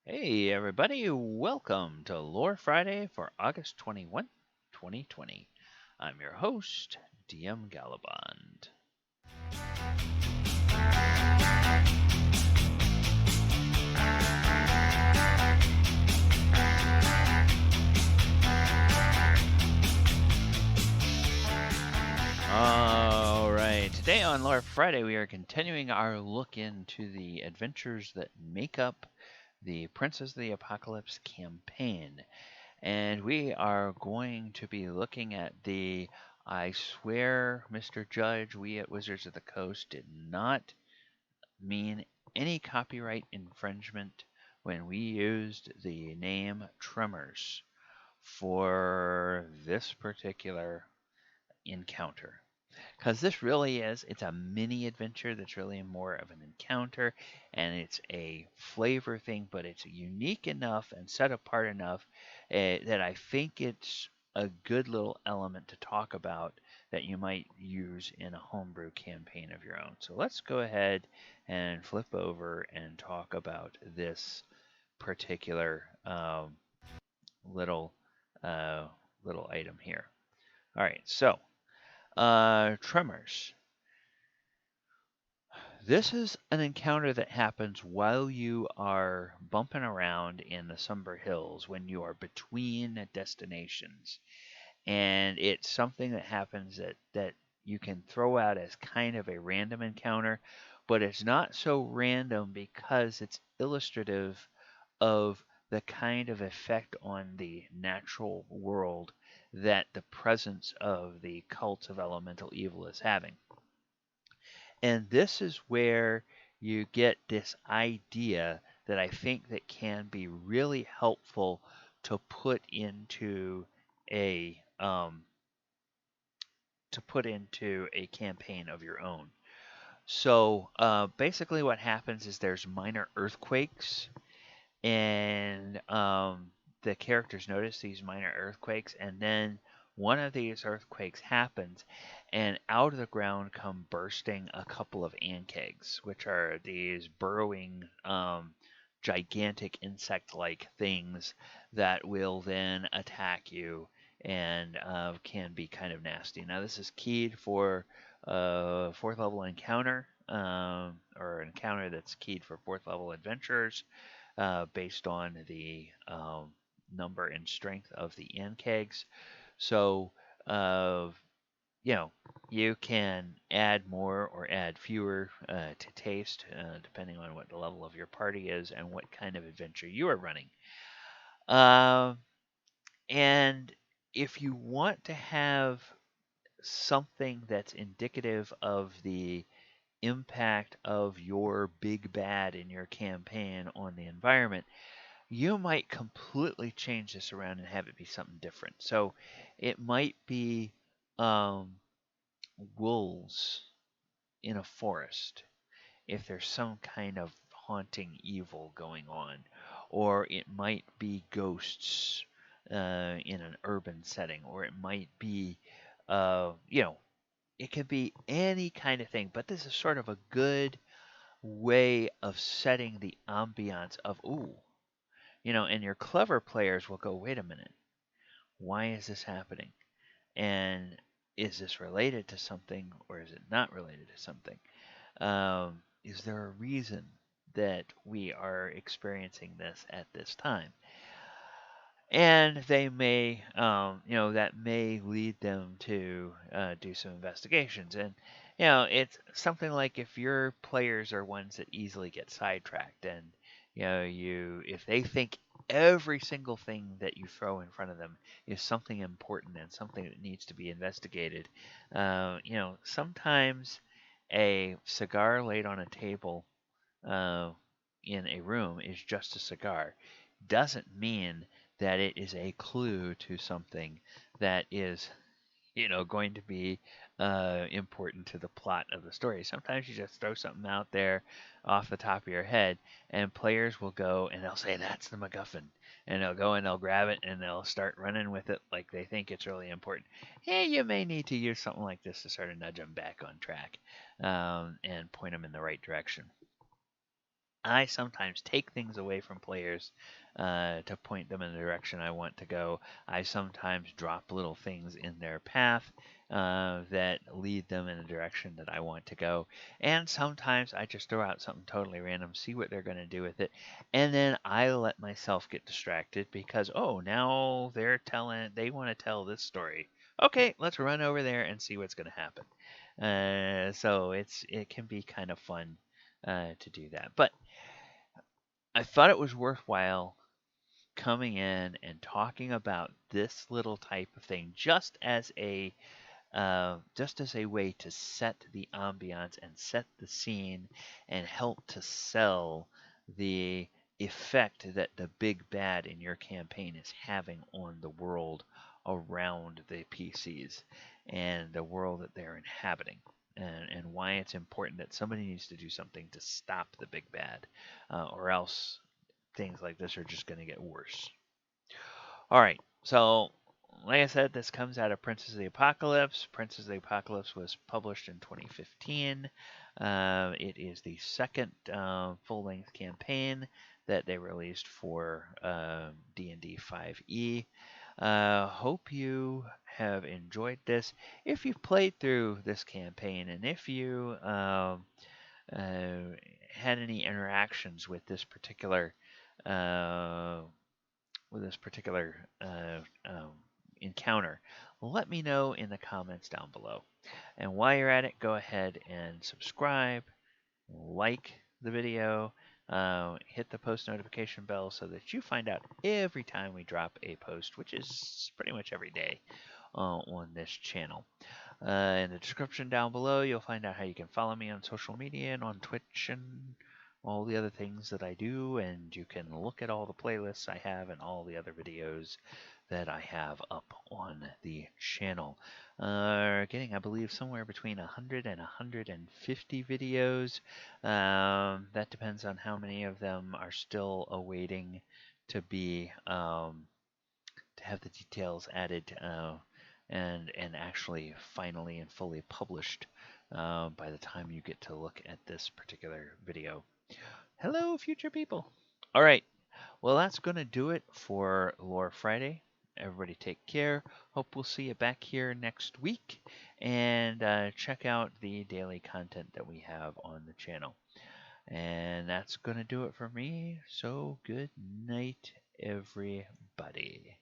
Hey everybody, welcome to Lore Friday for August 21, 2020. I'm your host, DM Galabond. Alright, today on Lore Friday we are continuing our look into the adventures that make up the Princes of the Apocalypse campaign. And we are going to be looking at the I swear, Mr. Judge, we at Wizards of the Coast did not mean any copyright infringement when we used the name Tremors for this particular encounter. Because this really is, it's a mini adventure that's really more of an encounter, and it's a flavor thing, but it's unique enough and set apart enough that I think it's a good little element to talk about that you might use in a homebrew campaign of your own. So let's go ahead and flip over and talk about this particular little uh, little item here. All right, so Tremors. This is an encounter that happens while you are bumping around in the Somber Hills when you are between destinations. And it's something that happens that you can throw out as kind of a random encounter, but it's not so random because it's illustrative of the kind of effect on the natural world that the presence of the cult of elemental evil is having. And this is where you get this idea that I think that can be really helpful to put into a campaign of your own. So basically, what happens is there's minor earthquakes, and the characters notice these minor earthquakes, and then one of these earthquakes happens, and out of the ground come bursting a couple of ankegs, which are these burrowing, gigantic insect-like things that will then attack you and can be kind of nasty. Now, this is keyed for fourth level encounter, or an encounter that's keyed for fourth level adventurers based on the number and strength of the kegs. So, uh, you know, you can add more or add fewer to taste, depending on what the level of your party is and what kind of adventure you are running. Uh, and if you want to have something that's indicative of the impact of your big bad in your campaign on the environment, you might completely change this around and have it be something different. So it might be um, wolves in a forest if there's some kind of haunting evil going on, or it might be ghosts in an urban setting, or it might be, it could be any kind of thing. But this is sort of a good way of setting the ambiance of, ooh, and your clever players will go, wait a minute, why is this happening? And is this related to something or is it not related to something? Is there a reason that we are experiencing this at this time? And they may, that may lead them to do some investigations. And, it's something like if your players are ones that easily get sidetracked, and, if they think every single thing that you throw in front of them is something important and something that needs to be investigated, sometimes a cigar laid on a table uh, in a room is just a cigar. Doesn't mean that it is a clue to something that is, going to be important to the plot of the story. Sometimes you just throw something out there off the top of your head, and players will go and they'll say, that's the MacGuffin. And they'll go and they'll grab it and they'll start running with it like they think it's really important. Hey, you may need to use something like this to sort of nudge them back on track and point them in the right direction. I sometimes take things away from players to point them in the direction I want to go. I sometimes drop little things in their path that lead them in the direction that I want to go. And sometimes I just throw out something totally random, see what they're going to do with it, and then I let myself get distracted because, oh, now they want to tell this story. Okay, let's run over there and see what's going to happen. So it can be kind of fun to do that. But I thought it was worthwhile coming in and talking about this little type of thing just as a way to set the ambiance and set the scene and help to sell the effect that the big bad in your campaign is having on the world around the PCs and the world that they're inhabiting. And why it's important that somebody needs to do something to stop the big bad, or else things like this are just going to get worse. All right, so like I said, this comes out of Princess of the Apocalypse. Princess of the Apocalypse was published in 2015. It is the second full-length campaign that they released for D&D 5e. Hope you have enjoyed this. If you've played through this campaign and if you had any interactions uh, with this particular encounter, let me know in the comments down below. And while you're at it, go ahead and subscribe, like the video, hit the post notification bell so that you find out every time we drop a post, which is pretty much every day on this channel. In the description down below, you'll find out how you can follow me on social media and on Twitch and all the other things that I do, and you can look at all the playlists I have and all the other videos that I have up on the channel. Getting, I believe, somewhere between 100 and 150 videos. That depends on how many of them are still awaiting to be to have the details added and actually finally and fully published by the time you get to look at this particular video. Hello, future people. All right. Well, that's going to do it for Lore Friday. Everybody take care. Hope we'll see you back here next week. And check out the daily content that we have on the channel. And that's going to do it for me. So good night, everybody.